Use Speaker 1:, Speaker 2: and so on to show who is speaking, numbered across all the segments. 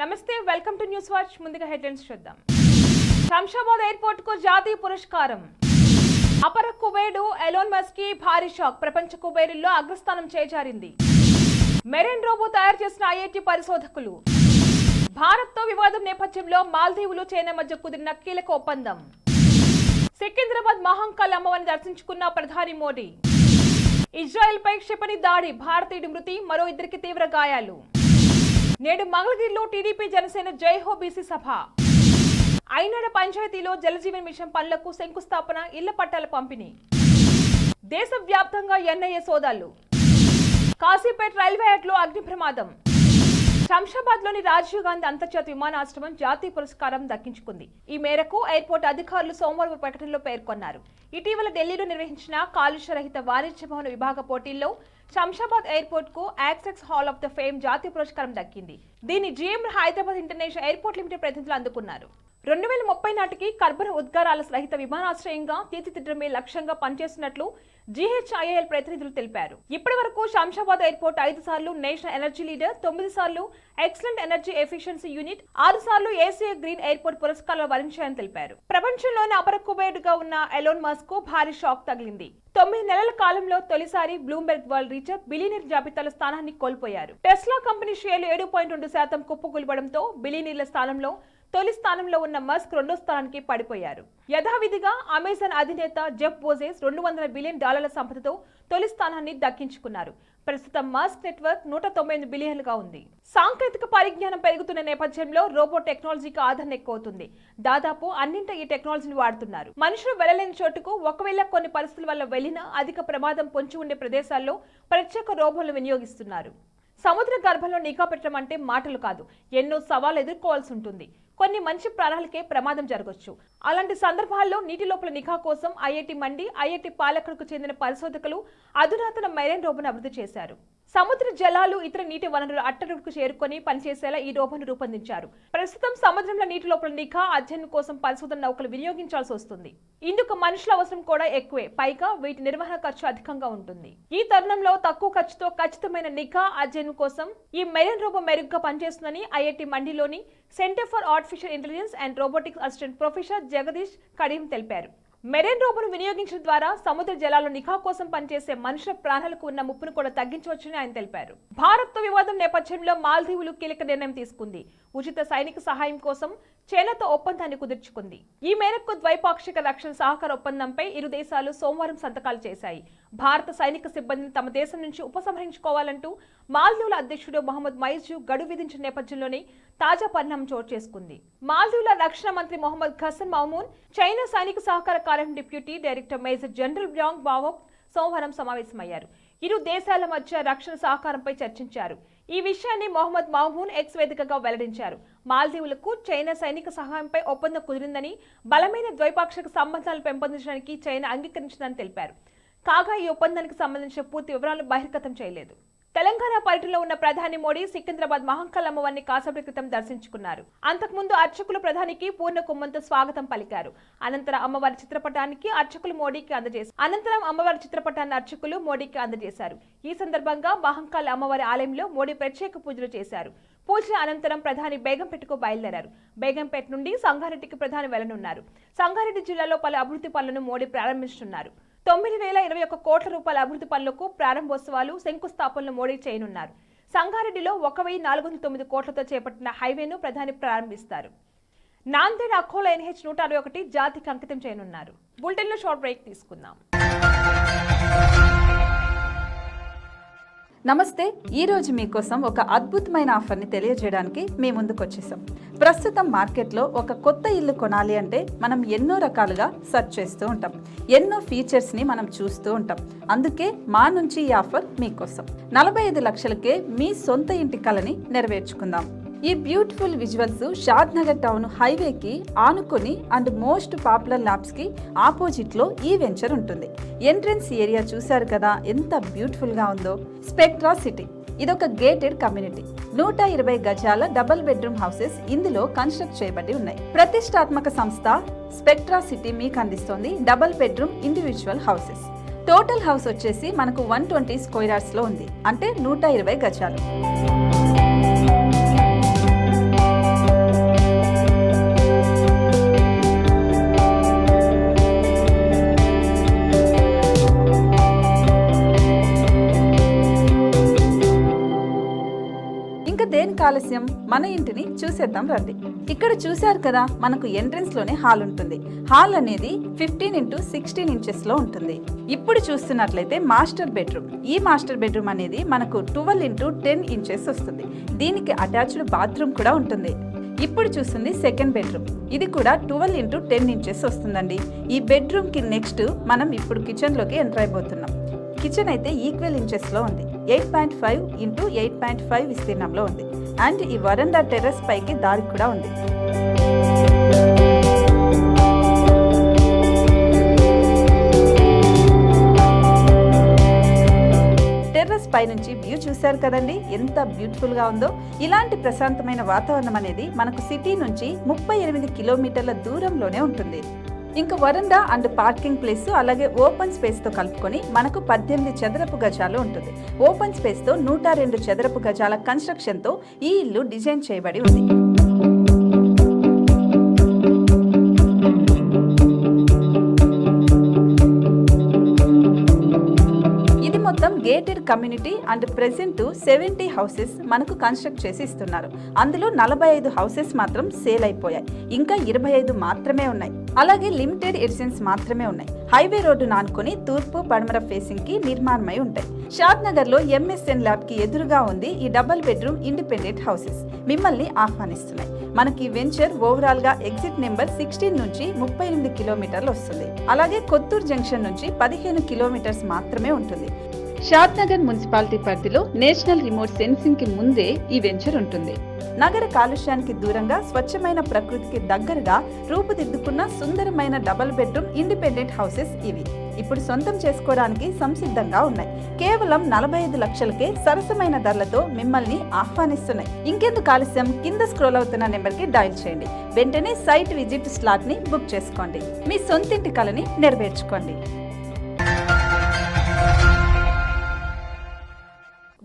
Speaker 1: నమస్తే, welcome to news watch. ముందుగా headlines చూద్దాం. శంషాబాద్ ఎయిర్పోర్ట్ కు జాతీయ పురస్కారం. అపర కుబేరుడు ఎలాన్ మస్క్ కి భారీ షాక్. ప్రపంచ కుబేరుల్లో అగ్రస్థానం చేజారింది. మెరైన్ రోబో తయారు చేసిన ఐఐటి పరిశోధకులు. భారత్ తో వివాదం నేపథ్యంలో మాల్దీవులు చైనా మధ్య కుదిరిన కీలక ఒప్పందం. సికింద్రాబాద్ మహంకాళి అమ్మవారిని దర్శించుకున్న ప్రధాని మోడీ. ఇజ్రాయెల్ పై క్షిపణి దాడి, భారతీయుడి మృతి, మరో ఇద్దరికి తీవ్ర గాయాలు. నేడు మంగళగిరిలో టీడీపీ జనసేన జైహో బీసీ సభ. ఐనాడ పంచాయతీలో జలజీవన్ మిషన్ పనులకు శంకుస్థాపన, ఇళ్ల పట్టాల పంపిణీ. దేశవ్యాప్తంగా ఎన్ఐఏ సోదాలు. కాశీపేట రైల్వే యార్డ్లో అగ్ని ప్రమాదం. శంషాబాద్ లోని రాజీవ్ గాంధీ అంతర్జాతీయ విమానాశ్రయం జాతీయ పురస్కారం దక్కించుకుంది. ఈ మేరకు ఎయిర్పోర్ట్ అధికారులు సోమవారం ప్రకటనలో పేర్కొన్నారు. ఇటీవల ఢిల్లీలో నిర్వహించిన కాలుష్య రహిత వాణిజ్య భవన విభాగ పోటీల్లో శంషాబాద్ ఎయిర్పోర్ట్ కు access hall of the fame జాతీయ పురస్కారం దక్కింది. దీన్ని GM Hyderabad international airport limited ప్రతినిధులు అందుకున్నారు. 2030 నాటికి కర్బన ఉద్గారాల రహిత విమానాశ్రయంగా తీర్చిదిద్దడమే లక్ష్యంగా పనిచేస్తున్నట్లు జీహెచ్ఐఎల్ ప్రతినిధులు తెలిపారు. ఇప్పటి వరకు శంషాబాద్ ఎయిర్పోర్ట్ 5 సార్లు నేషనల్ ఎనర్జీ లీడర్, 9 సార్లు ఎక్సలెంట్ ఎనర్జీ ఎఫిషియన్సీ యూనిట్, 6 సార్లు ఏసీఏ గ్రీన్ ఎయిర్పోర్ట్ పురస్కారాలు వరించాయని తెలిపారు. ప్రపంచంలోని అపర కుబేరుడుగా ఉన్న ఎలాన్ మస్క్ కు భారీ షాక్ తగిలింది. 9 నెలల కాలంలో తొలిసారి బ్లూంబెర్గ్ వరల్డ్ రీచర్ బిలియనీర్ జాబితాలో స్థానాన్ని కోల్పోయారు. టెస్లా కంపెనీ షేర్లు 7.2% కుప్పకూలిపడంతో బిలియనీర్ల స్థానంలో తొలి స్థానంలో ఉన్న మస్క్ రెండో స్థానానికి పడిపోయారు. యథావిధిగా అమెజాన్ అధినేత జెఫ్ బోజెస్ $200 బిలియన్ సంపదతో తొలి స్థానాన్ని దక్కించుకున్నారు. ప్రస్తుతం మస్క్ నెట్వర్క్ 198 బిలియన్లుగా ఉంది. సాంకేతిక పరిజ్ఞానం పెరుగుతున్న నేపథ్యంలో రోబో టెక్నాలజీకి ఆదరణ ఎక్కువవుతుంది. దాదాపు అన్నింట ఈ టెక్నాలజీని వాడుతున్నారు. మనుషులు వెళ్లలేని చోటుకు ఒకవేళ కొన్ని పరిస్థితుల వల్ల వెళ్లినా అధిక ప్రమాదం పొంచి ఉండే ప్రదేశాల్లో ప్రత్యేక రోబోలను వినియోగిస్తున్నారు. సముద్ర గర్భంలో నిఘా పెట్టడం అంటే మాటలు కాదు, ఎన్నో సవాళ్లు ఎదుర్కోవాల్సి ఉంటుంది. కొన్ని మనిషి ప్రాణాలకే ప్రమాదం జరగవచ్చు. అలాంటి సందర్భాల్లో నీటి లోపల నిఘా కోసం ఐఐటి మండి, ఐఐటి పాలకులకు చెందిన పరిశోధకులు అధునాతన మెరైన్ రోబోను అభివృద్ధి చేశారు. సముద్ర జలాలు, ఇతర నీటి వనరుల అట్టడుగుకు చేరుకొని పనిచేసేలా ఈ రోబోను రూపొందించారు. ప్రస్తుతం సముద్రంలో నీటి లోపల నిఘా అధ్యయనం కోసం పరిశోధన నౌకలు వినియోగించాల్సి వస్తుంది. ఇందుకు మనుషుల అవసరం కూడా ఎక్కువే, పైగా వీటి నిర్వహణ ఖర్చు అధికంగా ఉంటుంది. ఈ తరుణంలో తక్కువ ఖర్చుతో ఖచ్చితమైన నిఘా అధ్యయనం కోసం ఈ మెరైన్ రోబో మెరుగ్గా పనిచేస్తుందని ఐఐటి మండిలోని centre for artificial intelligence and robotics assistant professor Jagadish Kadeem తెలిపారు. మెరైన్ రోబోను వినియోగించడం ద్వారా సముద్ర జలాల్లో నిఘా కోసం పనిచేసే మనుషుల ప్రాణాలకు ఉన్న ముప్పును కూడా తగ్గించవచ్చని ఆయన తెలిపారు. భారత్ తో వివాదం నేపథ్యంలో మాల్దీవులు కీలక నిర్ణయం తీసుకుంది. ఉచిత సైనిక సహాయం కోసం చైనాతో ఒప్పందాన్ని కుదుర్చుకుంది. ఈ మేరకు ద్వైపాక్షిక రక్షణ సహకార ఒప్పందంపై ఇరు దేశాలు సోమవారం సంతకాలు చేశాయి. భారత సైనిక సిబ్బందిని తమ దేశం నుంచి ఉపసంహరించుకోవాలంటూ మాల్దీవుల అధ్యక్షుడు మొహమ్మద్ మైజు గడువు విధించిన నేపథ్యంలోనే తాజా పరిణామం చోటు చేసుకుంది. మాల్దీవుల రక్షణ మంత్రి మొహమ్మద్ ఘసన్ మహమూన్, చైనా సైనిక సహకార కార్యం deputy director major general bang బావో సోమవారం సమావేశమయ్యారు. ఇరు దేశాల మధ్య రక్షణ సహకారంపై చర్చించారు. ఈ విషయాన్ని మొహమ్మద్ మహమూన్ ఎక్స్ వేదికగా వెల్లడించారు. మాల్దీవులకు చైనా సైనిక సహాయంపై ఒప్పందం కుదిరిందని, బలమైన ద్వైపాక్షిక సంబంధాలు పెంపొందించడానికి చైనా అంగీకరించిందని తెలిపారు. కాగా ఈ ఒప్పందానికి సంబంధించిన పూర్తి వివరాలను బహిర్గతం చేయలేదు. తెలంగాణ పర్యటనలో ఉన్న ప్రధాని మోడీ సికింద్రాబాద్ మహంకాళి అమ్మవారిని కాసేపటి క్రితం దర్శించుకున్నారు. అంతకుముందు అర్చకులు ప్రధానికి పూర్ణ కుంభంతో స్వాగతం పలికారు. అనంతరం అమ్మవారి చిత్రపటాన్ని అర్చకులు మోడీకి అందజేశారు. ఈ సందర్భంగా మహంకాళి అమ్మవారి ఆలయంలో మోడీ ప్రత్యేక పూజలు చేశారు. పూజల అనంతరం ప్రధాని బేగంపేటకు బయలుదేరారు. బేగంపేట నుండి సంగారెడ్డికి ప్రధాని వెళ్లనున్నారు. సంగారెడ్డి జిల్లాలో పలు అభివృద్ధి పనులను మోడీ ప్రారంభిస్తున్నారు. 9,021 కోట్ల రూపాయల అభివృద్ధి పనులకు ప్రారంభోత్సవాలు, శంకుస్థాపనలు మోడీ చేయనున్నారు. సంగారెడ్డిలో 1,409 కోట్లతో చేపట్టిన హైవేను ప్రధాని ప్రారంభిస్తారు. నాందేడ్ అఖోలా NH 161 జాతికి అంకితం చేయనున్నారు. బులెటిన్లో షార్ట్ బ్రేక్ తీసుకుందాం.
Speaker 2: నమస్తే, ఈరోజు మీకోసం ఒక అద్భుతమైన ఆఫర్ని తెలియజేయడానికి మీ ముందుకు వచ్చేసాం. ప్రస్తుతం మార్కెట్లో ఒక కొత్త ఇల్లు కొనాలి అంటే మనం ఎన్నో రకాలుగా సెర్చ్ చేస్తూ ఉంటాం, ఎన్నో ఫీచర్స్ని మనం చూస్తూ ఉంటాం. అందుకే మా నుంచి ఈ ఆఫర్ మీకోసం. 45 లక్షలకే మీ సొంత ఇంటి కలని నెరవేర్చుకుందాం. ఈ బ్యూటిఫుల్ విజువల్స్ షాద్ నగర్ టౌన్ హైవేకి ఆనుకొని అండ్ మోస్ట్ పాపులర్ ల్యాబ్స్ కి ఆపోజిట్ లో ఈ వెంచర్ ఉంటుంది. ఎంట్రన్స్ ఏరియా చూశారు కదా ఎంత బ్యూటిఫుల్ గా ఉందో. స్పెక్ట్రా సిటీ ఇదొక గేటెడ్ కమ్యూనిటీ. 120 గజాల డబుల్ బెడ్రూమ్ హౌసెస్ ఇందులో కన్స్ట్రక్ట్ చేయబడి ఉన్నాయి. ప్రతిష్టాత్మక సంస్థ స్పెక్ట్రా సిటీ మీకు అందిస్తోంది double bedroom individual houses. Total house వచ్చేసి మనకు 120 స్క్వేర్ యార్డ్స్ లో ఉంది, అంటే 120 గజాలు. ఇంకా దేనికి ఆలస్యం, మన ఇంటిని చూసేద్దాం రండి. ఇక్కడ చూశారు కదా, మనకు ఎంట్రన్స్ లోనే హాల్ ఉంటుంది. హాల్ అనేది 15x16 ఇంచెస్ లో ఉంటుంది. ఇప్పుడు చూస్తున్నట్లయితే మాస్టర్ బెడ్రూమ్. ఈ మాస్టర్ బెడ్రూమ్ అనేది మనకు 12x10 ఇంచెస్ వస్తుంది. దీనికి అటాచ్డ్ బాత్రూమ్ కూడా ఉంటుంది. ఇప్పుడు చూస్తుంది సెకండ్ బెడ్రూమ్. ఇది కూడా 12x10 ఇంచెస్ వస్తుందండి. ఈ బెడ్రూమ్ కి నెక్స్ట్ మనం ఇప్పుడు కిచెన్ లోకి ఎంటర్ అయిపోతున్నాం. కిచెన్ అయితే ఈక్వల్ ఇంచెస్ లో ఉంది. 8.5x8.5 విస్తీర్ణంలో ఉంది. అండ్ ఈ వరండా టెర్రస్ పైకి దారి కూడా ఉంది. టెర్రస్ పై నుంచి వ్యూ చూశారు కదండి, ఎంత బ్యూటిఫుల్ గా ఉందో. ఇలాంటి ప్రశాంతమైన వాతావరణం అనేది మనకు సిటీ నుంచి 38 కిలోమీటర్ల దూరంలోనే ఉంటుంది. ఇంకా వరండా అండ్ పార్కింగ్ ప్లేస్ అలాగే ఓపెన్ స్పేస్ తో కలుపుకొని మనకు 18 చదరపు గజాలు ఉంటుంది. ఓపెన్ స్పేస్ తో 102 చదరపు గజాల కన్స్ట్రక్షన్ తో ఈ ఇల్లు డిజైన్ చేయబడి ఉంది. మొత్తం gated community and present 70 houses మనకు కన్స్ట్రక్ట్ చేసి ఇస్తున్నారు. అందులో 45 హౌసెస్ మాత్రం సేల్ అయిపోయాయి. ఇంకా 25 మాత్రమే ఉన్నాయి. అలాగే లిమిటెడ్ ఎడిషన్స్ మాత్రమే ఉన్నాయి. హైవే రోడ్డు నానుకొని తూర్పు పడమర ఫేసింగ్ కి నిర్మాణమై ఉంటాయి. షాద్ నగర్ లో MSN ల్యాబ్ కి ఎదురుగా ఉంది ఈ డబుల్ బెడ్రూమ్ ఇండిపెండెంట్ హౌసెస్. మిమ్మల్ని ఆహ్వానిస్తున్నాయి. మనకి వెంచర్ ఓవరాల్ గా ఎగ్జిట్ నెంబర్ 16 నుంచి 38 కిలోమీటర్లు వస్తుంది. అలాగే కొత్తూరు జంక్షన్ నుంచి 15 కిలోమీటర్స్ మాత్రమే ఉంటుంది. షాద్ నగర్ మున్సిపాలిటీ పరిధిలో నేషనల్ రిమోట్ సెన్సింగ్ కి ముందే ఈ వెంచర్ ఉంటుంది. నగర కాలుష్యానికి దూరంగా స్వచ్ఛమైన ప్రకృతికి దగ్గరగా రూపుదిద్దుకున్న సుందరమైన డబుల్ బెడ్రూమ్ ఇండిపెండెంట్ హౌసెస్ ఇవి. ఇప్పుడు సొంతం చేసుకోవడానికి సంసిద్ధంగా ఉన్నాయి. కేవలం 45 లక్షలకే సరసమైన ధరలతో మిమ్మల్ని ఆహ్వానిస్తున్నాయి. ఇంకెందుకు ఆలస్యం, కింద స్క్రోల్ అవుతున్న నెంబర్ కి డయల్ చేయండి. వెంటనే సైట్ విజిట్ స్లాట్ ని బుక్ చేసుకోండి. మీ సొంతింటి కలని నెరవేర్చుకోండి.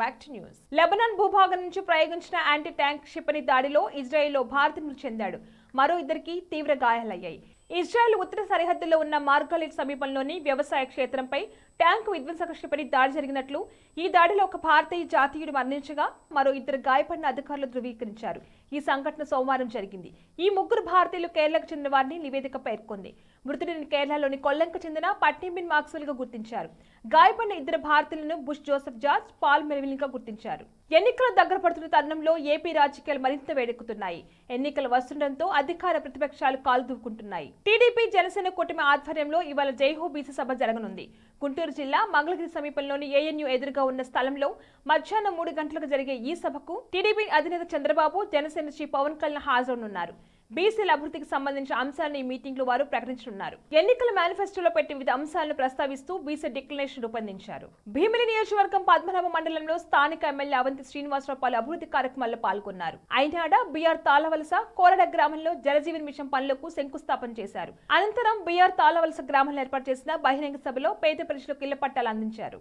Speaker 1: Back to news. లెబనాన్ భూభాగం నుంచి ప్రయోగించిన యాంటీ ట్యాంక్ క్షిపణి దాడిలో ఇజ్రాయెల్లో భారత్ మృతి చెందాడు. మరో ఇద్దరికి తీవ్ర గాయాలయ్యాయి. ఇజ్రాయెల్ ఉత్తర సరిహద్దులో ఉన్న మార్గాలిట్ సమీపంలోని వ్యవసాయ క్షేత్రంపై ట్యాంక్ విధ్వంసక క్షిపణి దాడి జరిగినట్లు, ఈ దాడిలో ఒక భారతీయ జాతీయుడు మరణించగా మరో ఇద్దరు గాయపడిన అధికారులు ధృవీకరించారు. ఈ సంఘటన సోమవారం జరిగింది. ఈ ముగ్గురు భారతీయులు కేరళకు చెందిన వారిని నివేదిక పేర్కొంది. మృతుడిని కేరళలోని కొల్లంకు చెందిన పట్టిబిన్ మాక్స్వెల్ గా గుర్తించారు. గాయపడిన ఇద్దరు భారతీయులను Bush Joseph George, Paul Melvin గా గుర్తించారు. ఎన్నికలు దగ్గర పడుతున్న తరుణంలో ఏపీ రాజకీయాలు మరింత వేడెక్కుతున్నాయి. ఎన్నికలు వస్తుండటంతో అధికార ప్రతిపక్షాలు కాలు దూకుంటున్నాయి. టీడీపీ జనసేన కూటమి ఆధ్వర్యంలో ఇవాళ జైహో బీసీ సభ జరగనుంది. గుంటూరు జిల్లా మంగళగిరి సమీపంలోని ANU ఎదురుగా ఉన్న స్థలంలో మధ్యాహ్నం 3 గంటలకు జరిగే ఈ సభకు టీడీపీ అధినేత చంద్రబాబు, జనసేన శ్రీ పవన్ కళ్యాణ్ హాజరనున్నారు. బీసీల అభివృద్ధికి సంబంధించిన అంశాలను ఈ మీటింగ్ లో వారు ప్రకటించనున్నారు. ఎన్నికల మేనిఫెస్టోలో పెట్టి వివిధ అంశాలను ప్రస్తావిస్తూ బీసీ డిక్లరేషన్ రూపొందించారు. భీమిలి నియోజకవర్గం పద్మనాభ మండలంలో స్థానిక ఎమ్మెల్యే అవంతి శ్రీనివాసరావు పలు అభివృద్ధి కార్యక్రమాల్లో పాల్గొన్నారు. అయినాడ, బిఆర్ తాళవలస, కోరడ గ్రామంలో జలజీవన్ మిషన్ పనులకు శంకుస్థాపన చేశారు. అనంతరం బిఆర్ తాళవలస గ్రామంలో ఏర్పాటు చేసిన బహిరంగ సభలో పేద ప్రజలకు ఇళ్ల పట్టాలు అందించారు.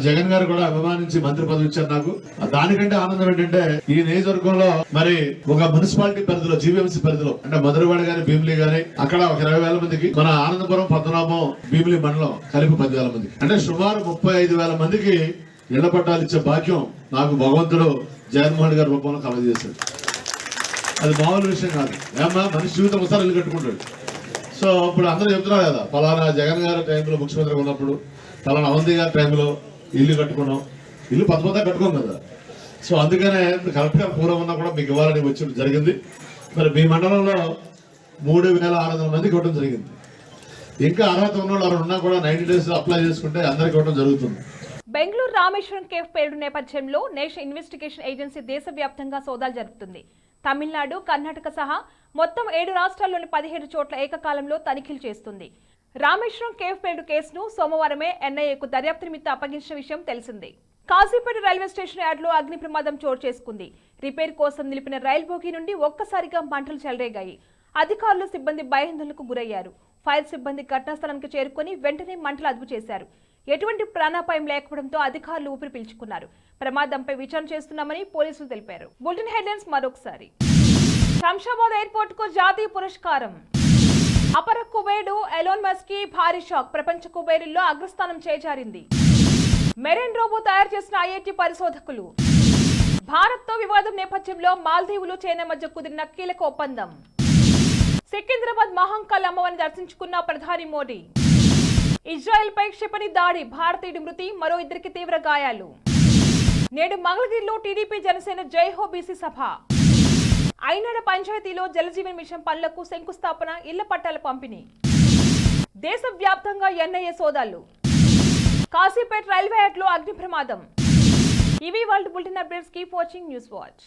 Speaker 3: జగన్ గారు కూడా అభిమానించి మంత్రి పదవి ఇచ్చారు నాకు. దానికంటే ఆనందం ఏంటంటే ఈ నియోజకవర్గంలో మరి ఒక మున్సిపాలిటీ పరిధిలో, జీవీఎంసీ పరిధిలో అంటే మధురవాడ గాని, భీమిలి గాని, అక్కడ ఒక 20,000 మందికి, మన ఆనందపురం, పద్మనాభం, భీమిలి మండలం కలిపి 10,000 మందికి, అంటే సుమారు 35,000 మందికి ఇళ్ల పట్టాలు ఇచ్చే భాగ్యం నాకు భగవంతుడు జగన్మోహన్ గారి రూపంలో కలగజేశాడు. అది మామూలు విషయం కాదు. ఏమన్నా మనిషి జీవితం ఒకసారి ఇల్లు కట్టుకుంటాడు. సో ఇప్పుడు అందరూ చెప్తున్నారు కదా, పలానా జగన్ గారి టైంలో ముఖ్యమంత్రిగా ఉన్నప్పుడు, పలానా అవంతి గారి టైంలో ఇల్లు కట్టుకున్నాం. ఇల్లు పద్మత కట్టుకోం కదా. సో అందుకనే కరెక్ట్ గా పూర్వం ఉన్నా కూడా మీకు ఇవ్వాలని వచ్చి జరిగింది. మరి మీ మండలంలో 3,600 మందికి ఇవ్వడం జరిగింది. ఇంకా అర్హత ఉన్న వాళ్ళు ఉన్నా కూడా 90 days అప్లై చేసుకుంటే అందరికి ఇవ్వడం జరుగుతుంది.
Speaker 1: బెంగళూరు రామేశ్వరం కేఫ్ పేరు నేపథ్యంలో నేషనల్ ఇన్వెస్టిగేషన్ ఏజెన్సీ దేశవ్యాప్తంగా సోదాలు జరుపుతుంది. తమిళనాడు, కర్ణాటక సహా మొత్తం 7 రాష్ట్రాల్లోని 17 చోట్ల ఏకకాలంలో తనిఖీలు చేస్తుంది. రామేశ్వరం కేఫ్ పేరు కేసును సోమవారమే NIAకు దర్యాప్తు నిమిత్తం అప్పగించిన విషయం తెలిసిందే. కాజీపేట రైల్వే స్టేషన్ యార్డ్లో అగ్ని ప్రమాదం చోటు చేసుకుంది. రిపేర్ కోసం నిలిపిన రైలు బోగి నుండి ఒక్కసారిగా మంటలు చెలరేగాయి. అధికారులు, సిబ్బంది భయాందోళనకు గురయ్యారు. ఫైర్ సిబ్బంది ఘటనాస్థలానికి చేరుకుని వెంటనే మంటలు అదుపు చేశారు. ఎటువంటి ప్రాణాపాయం లేకపోవడంతో అధికారులు ఊపిరి పీల్చుకున్నారు. ప్రమాదంపై విచారణ చేస్తున్నామని పోలీసులు తెలిపారు. బులెటిన్ హెడ్లైన్స్ మరొకసారి. శంషాబాద్ ఎయిర్పోర్ట్ కు జాతీయ పురస్కారం. అపర కుబేరుడు ఎలోన్ మస్క్ కి భారీ షాక్. ప్రపంచ కుబేరుల్లో అగ్రస్థానం చేజారింది. మెరైన్ రోబో తయారు చేసిన ఐఐటి పరిశోధకులు. భారత్తో వివాదం నేపథ్యంలో మాల్దీవులు చైనా మధ్య కుదిరిన కీలక ఒప్పందం. సికింద్రాబాద్ మహంకాళ్ అమ్మవారిని దర్శించుకున్న ప్రధాని మోడీ. ఇజ్రాయెల్ పై క్షిపణి దాడి, భారతీయుడి మృతి, మరో 2కి తీవ్ర గాయాలు. నేడు మంగళగిరిలో టీడీపీ జనసేన జైహో బీసీ సభ. ఐనాడ పంచాయతీలో జలజీవన్ మిషన్ పనులకు శంకుస్థాపన, ఇళ్ల పట్టాల పంపిణీ. దేశవ్యాప్తంగా ఎన్ఐఏ సోదాలు. కాశీపేట రైల్వే యార్డ్లో అగ్ని ప్రమాదం. ఇవి వాళ్ళ bulletin updates. Keep watching news watch.